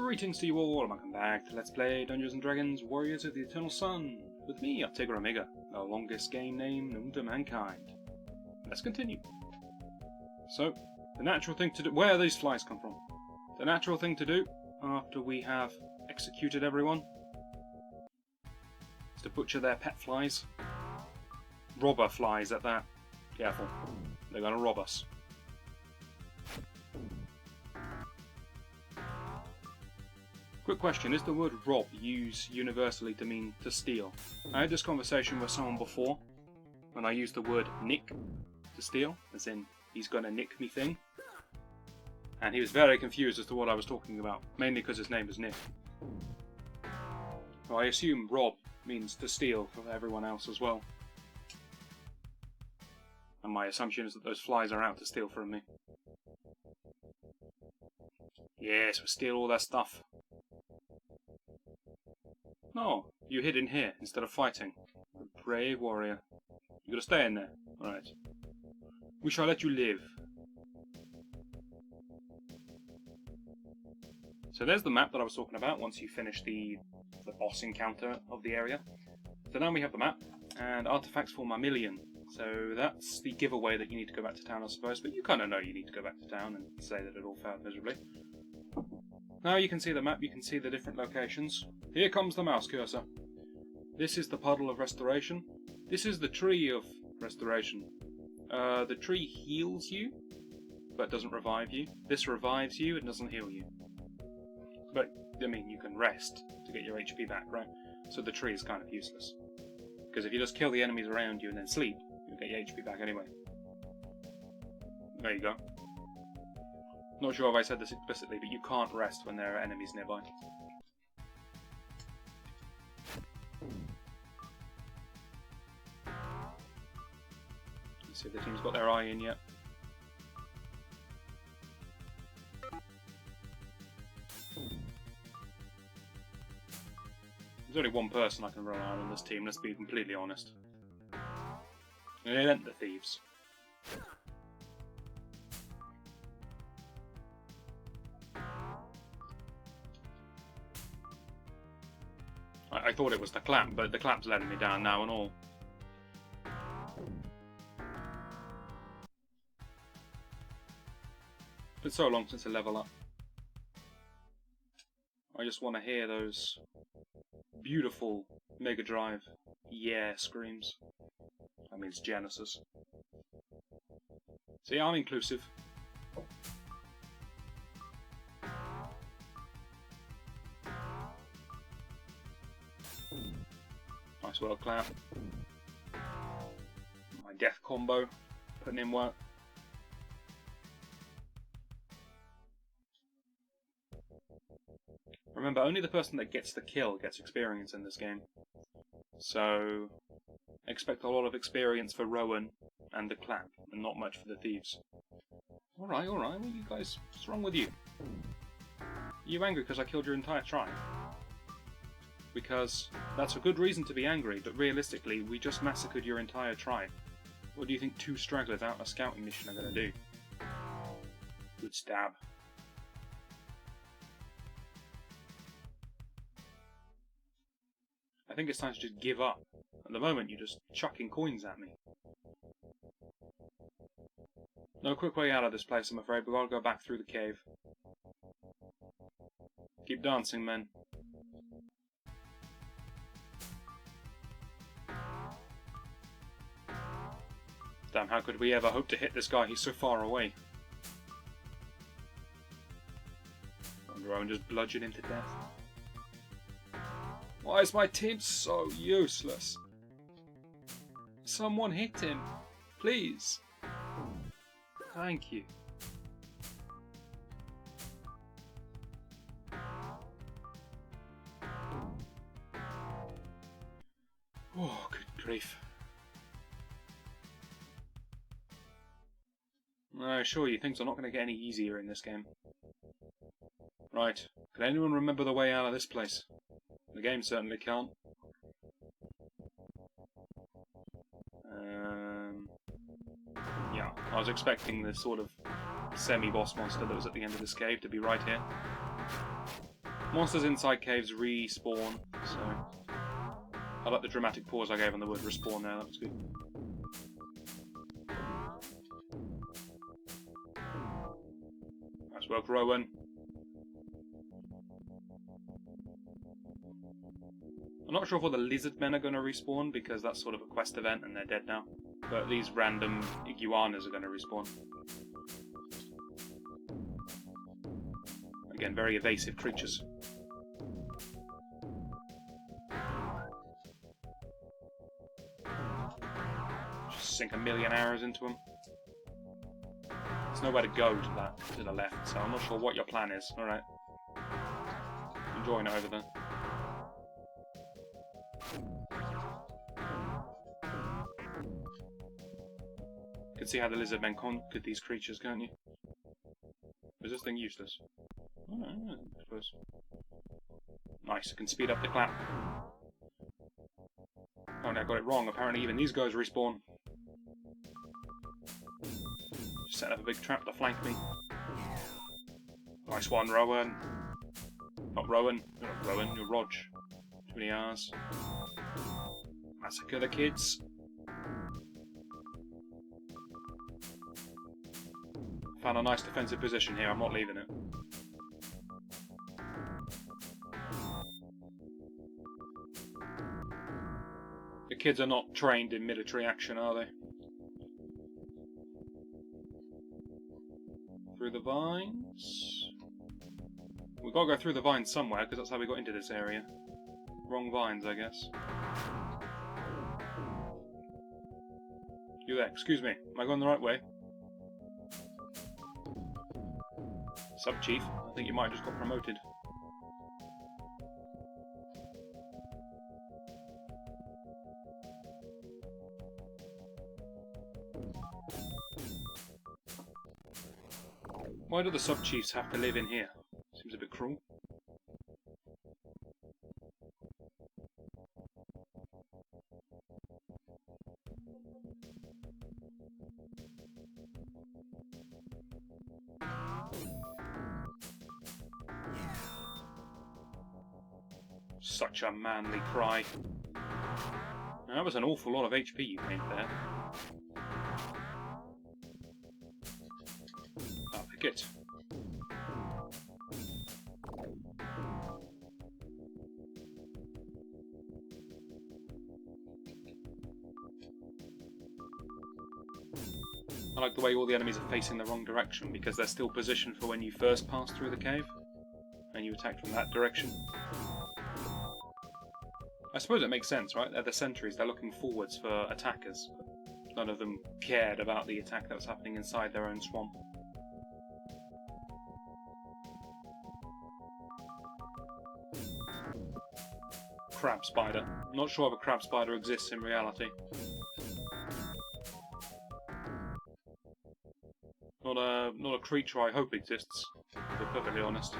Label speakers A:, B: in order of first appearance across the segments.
A: Greetings to you all, welcome back to Let's Play Dungeons & Dragons Warriors of the Eternal Sun, with me, Uptigger Omega, the longest game name known to mankind. Let's continue. So, the natural thing to do... Where these flies come from? The natural thing to do, after we have executed everyone, is to butcher their pet flies. Robber flies at that. Careful, they're gonna rob us. Quick question, is the word rob used universally to mean to steal? I had this conversation with someone before, when I used the word nick to steal, as in, he's gonna nick me thing. And he was very confused as to what I was talking about, mainly because his name was Nick. So I assume rob means to steal for everyone else as well. And my assumption is that those flies are out to steal from me. Yes, we'll steal all their stuff. No, you hid in here instead of fighting. Brave warrior. You gotta stay in there. Alright. We shall let you live. So there's the map that I was talking about once you finish the boss encounter of the area. So now we have the map, and artifacts for my million. So that's the giveaway that you need to go back to town, I suppose, but you kind of know you need to go back to town and say that it all failed miserably. Now you can see the map, you can see the different locations. Here comes the mouse cursor. This is the puddle of restoration. This is the tree of restoration. The tree heals you, but doesn't revive you. This revives you and doesn't heal you. But, I mean, you can rest to get your HP back, right? So the tree is kind of useless. Because if you just kill the enemies around you and then sleep, you'll get your HP back anyway. There you go. Not sure if I said this explicitly, but you can't rest when there are enemies nearby. Let's see if the team's got their eye in yet. There's only one person I can rely on this team, let's be completely honest. And it ain't the thieves. I thought it was the clap, but the clap's letting me down now and all. It's been so long since I level up. I just want to hear those beautiful Mega Drive yeah screams. That means Genesis. See, I'm inclusive. Nice work, clap. My death combo, putting in work. Remember, only the person that gets the kill gets experience in this game. So, expect a lot of experience for Rowan and the clap, and not much for the thieves. Alright, what are you guys, what's wrong with you? Are you angry because I killed your entire tribe? Because that's a good reason to be angry, but realistically, we just massacred your entire tribe. What do you think 2 stragglers out on a scouting mission are going to do? Good stab. I think it's time to just give up. At the moment, you're just chucking coins at me. No quick way out of this place, I'm afraid. We've got to go back through the cave. Keep dancing, men. Damn, how could we ever hope to hit this guy? He's so far away. Wonder I just bludgeon him to death. Why is my team so useless? Someone hit him. Please. Thank you. Oh, good grief. I assure you, things are not going to get any easier in this game. Right, can anyone remember the way out of this place? The game certainly can't. Yeah, I was expecting this sort of semi-boss monster that was at the end of this cave to be right here. Monsters inside caves respawn, so... I like the dramatic pause I gave on the word respawn there, that was good. Nice work, Rowan. I'm not sure if all the lizard men are going to respawn, because that's sort of a quest event and they're dead now. But these random iguanas are going to respawn. Again, very evasive creatures. Just sink a million arrows into them. There's nowhere to go to the left, so I'm not sure what your plan is. Alright. Enjoying it over there. You can see how the lizard men conquered these creatures, can't you? Is this thing useless? Oh, I suppose. Nice, I can speed up the clap. Oh no, I got it wrong. Apparently even these guys respawn. Just set up a big trap to flank me. Nice one, Rowan. Not Rowan. You're not Rowan, you're Rog. Too many R's. Massacre the kids. Found a nice defensive position here, I'm not leaving it. The kids are not trained in military action, are they? Through the vines? We've got to go through the vines somewhere, because that's how we got into this area. Wrong vines, I guess. You there, excuse me, am I going the right way? Sub-Chief, I think you might have just got promoted. Why do the Sub-Chiefs have to live in here? Seems a bit cruel. Such a manly cry. Now, that was an awful lot of HP you gained there. Oh, pick it. I like the way all the enemies are facing the wrong direction, because they're still positioned for when you first pass through the cave, and you attack from that direction. I suppose it makes sense, right? They're the sentries, they're looking forwards for attackers. None of them cared about the attack that was happening inside their own swamp. Crab spider. I'm not sure if a crab spider exists in reality. Not a creature I hope exists, to be perfectly honest.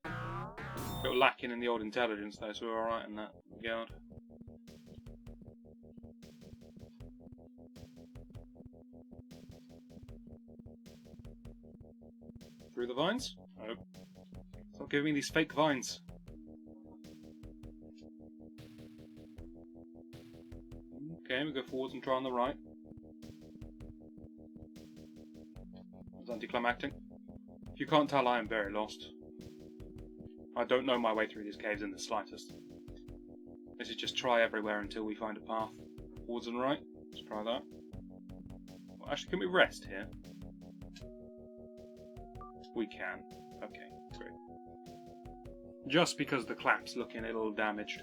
A: A little lacking in the old intelligence though, so we're alright in that regard. Through the vines? Oh. Stop giving me these fake vines. Okay, we go forwards and try on the right. It's anticlimactic. If you can't tell, I am very lost. I don't know my way through these caves in the slightest. This is just try everywhere until we find a path. Forwards and right. Let's try that. Well, actually, can we rest here? We can. Okay, great. Just because the clap's looking a little damaged.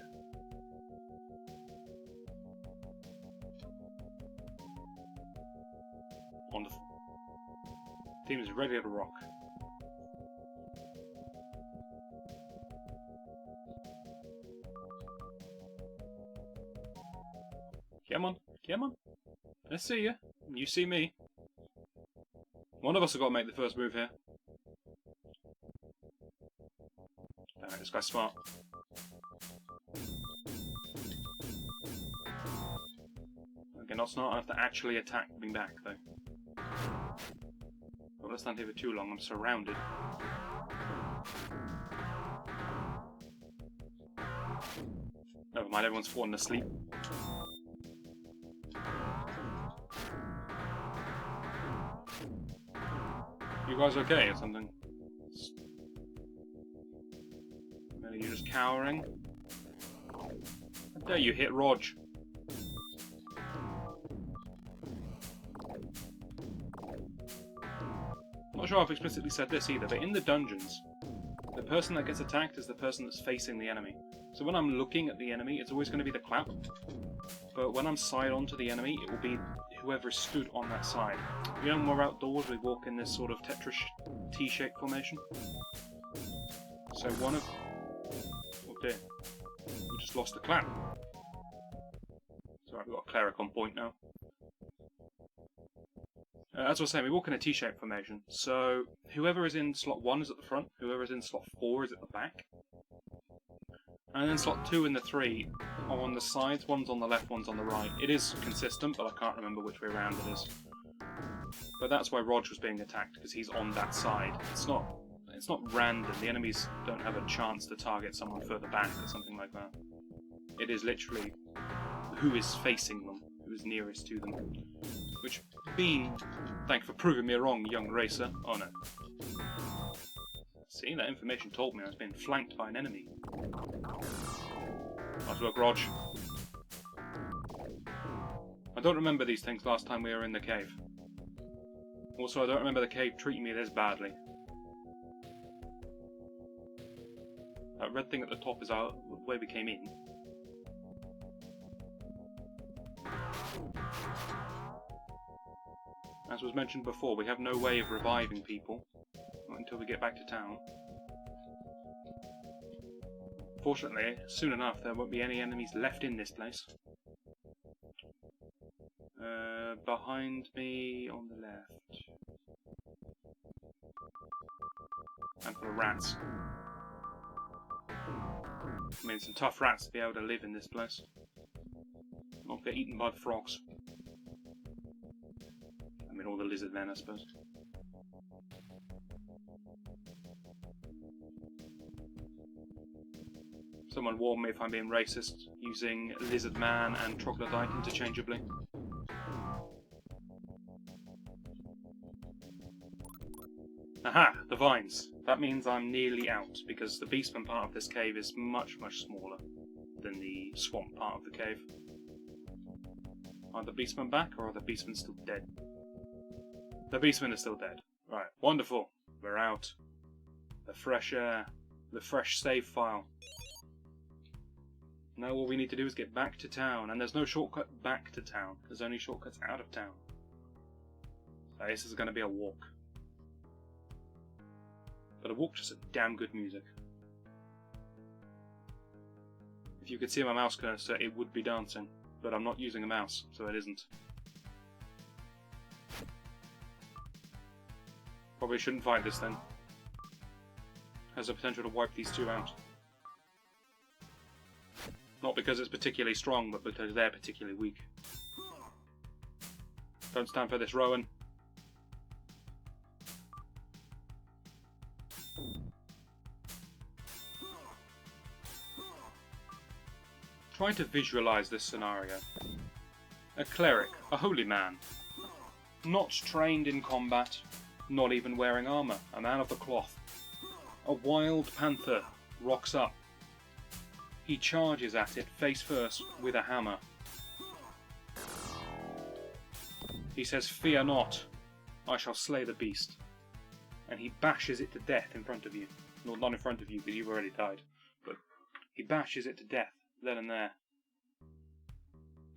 A: Wonderful. Team is ready to rock. Come on, come on. I see you. You see me. One of us has got to make the first move here. Alright, this guy's smart. Okay, not smart enough to actually attack me back, though. Don't want to stand here for too long, I'm surrounded. Never mind, everyone's fallen asleep. You guys okay or something? Maybe you're just cowering? How dare you hit Rog? I'm not sure I've explicitly said this either, but in the dungeons, the person that gets attacked is the person that's facing the enemy. So when I'm looking at the enemy, it's always going to be the clap. But when I'm side on to the enemy, it will be whoever is stood on that side. You know, when we're outdoors, we walk in this sort of Tetris T-shaped formation. So one of... Oh dear. We just lost the clap. Sorry, we've got a cleric on point now. As I was saying, we walk in a T-shaped formation. So whoever is in slot 1 is at the front, whoever is in slot 4 is at the back. And then slot 2 and the 3 are on the sides, one's on the left, one's on the right. It is consistent, but I can't remember which way around it is. But that's why Rog was being attacked, because he's on that side. It's not random. The enemies don't have a chance to target someone further back or something like that. It is literally who is facing them, who is nearest to them. Which, thank you for proving me wrong, young racer. Oh no. See, that information told me I was being flanked by an enemy. Nice work, Rog. I don't remember these things last time we were in the cave. Also, I don't remember the cave treating me this badly. That red thing at the top is the way we came in. As was mentioned before, we have no way of reviving people. Not until we get back to town. Fortunately, soon enough there won't be any enemies left in this place. Behind me on the left. And for the rats. I mean, some tough rats to be able to live in this place. Not get eaten by frogs. I mean, all the lizard men, I suppose. Someone warn me if I'm being racist, using lizard man and troglodyte interchangeably. Aha! The vines. That means I'm nearly out, because the beastman part of this cave is much, much smaller than the swamp part of the cave. Are the beastmen back, or are the beastmen still dead? The beastmen are still dead. Right, wonderful. We're out. The fresh air. The fresh save file. Now all we need to do is get back to town, and there's no shortcut back to town. There's only shortcuts out of town. So this is going to be a walk. But a walk just at damn good music. If you could see my mouse cursor, it would be dancing. But I'm not using a mouse, so it isn't. Probably shouldn't fight this thing. Has the potential to wipe these two out. Not because it's particularly strong, but because they're particularly weak. Don't stand for this, Rowan. Try to visualize this scenario. A cleric, a holy man, not trained in combat, not even wearing armor, a man of the cloth. A wild panther rocks up. He charges at it face first with a hammer. He says, "Fear not, I shall slay the beast." And he bashes it to death in front of you. Well, not in front of you, because you've already died. But he bashes it to death, then and there.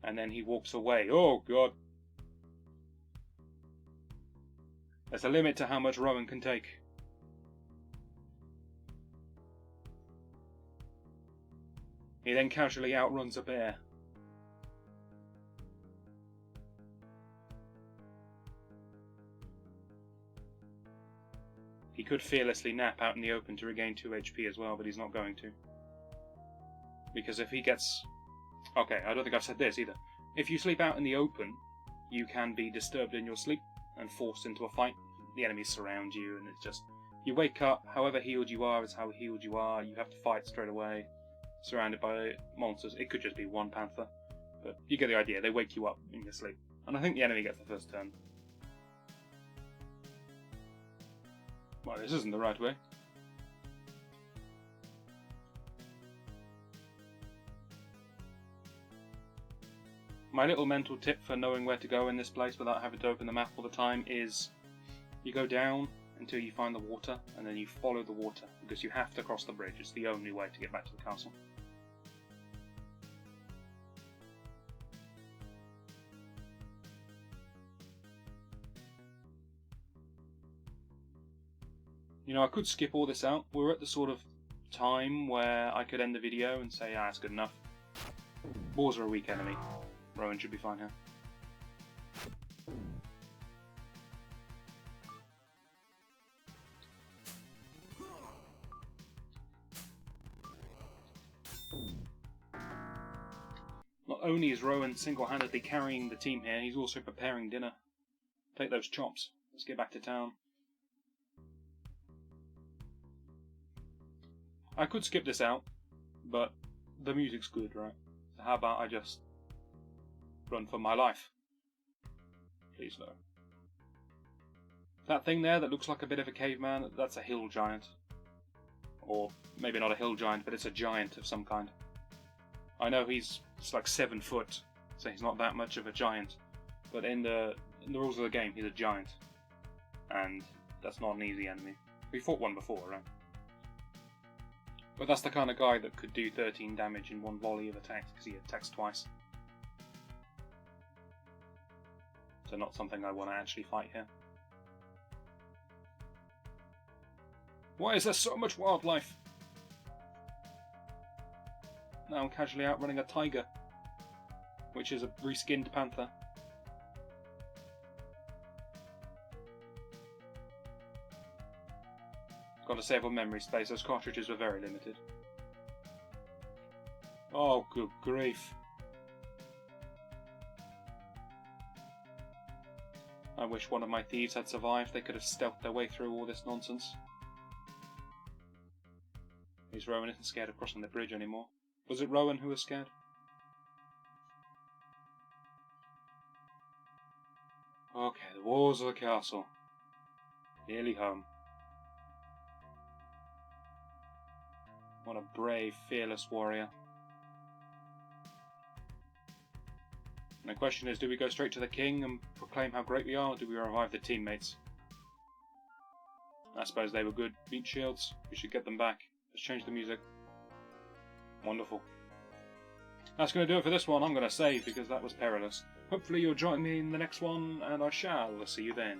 A: And then he walks away. Oh, God. There's a limit to how much Rowan can take. He then casually outruns a bear. He could fearlessly nap out in the open to regain 2 HP as well, but he's not going to. Because if he gets... Okay, I don't think I've said this either. If you sleep out in the open, you can be disturbed in your sleep and forced into a fight. The enemies surround you, and it's just... You wake up, however healed you are is how healed you are. You have to fight straight away. surrounded by monsters. It could just be one panther, but you get the idea. They wake you up in your sleep. And I think the enemy gets the first turn. Well, this isn't the right way. My little mental tip for knowing where to go in this place without having to open the map all the time is you go down until you find the water, and then you follow the water, because you have to cross the bridge. It's the only way to get back to the castle. You know, I could skip all this out. We're at the sort of time where I could end the video and say, that's good enough. Boars are a weak enemy. Rowan should be fine here. Not only is Rowan single-handedly carrying the team here, he's also preparing dinner. Take those chops. Let's get back to town. I could skip this out, but the music's good, right? So how about I just run for my life? Please no. That thing there that looks like a bit of a caveman, that's a hill giant. Or maybe not a hill giant, but it's a giant of some kind. I know he's like 7 foot, so he's not that much of a giant. But in the rules of the game, he's a giant. And that's not an easy enemy. We fought one before, right? But that's the kind of guy that could do 13 damage in one volley of attacks, because he attacks twice. So not something I want to actually fight here. Why is there so much wildlife? Now I'm casually outrunning a tiger, which is a reskinned panther. Got to save on memory space, those cartridges were very limited. Oh, good grief. I wish one of my thieves had survived. They could have stealthed their way through all this nonsense. At least Rowan isn't scared of crossing the bridge anymore. Was it Rowan who was scared? Okay, the walls of the castle. Nearly home. What a brave, fearless warrior. And the question is, do we go straight to the king and proclaim how great we are, or do we revive the teammates? I suppose they were good meat shields. We should get them back. Let's change the music. Wonderful. That's going to do it for this one. I'm going to save because that was perilous. Hopefully you'll join me in the next one, and I shall see you then.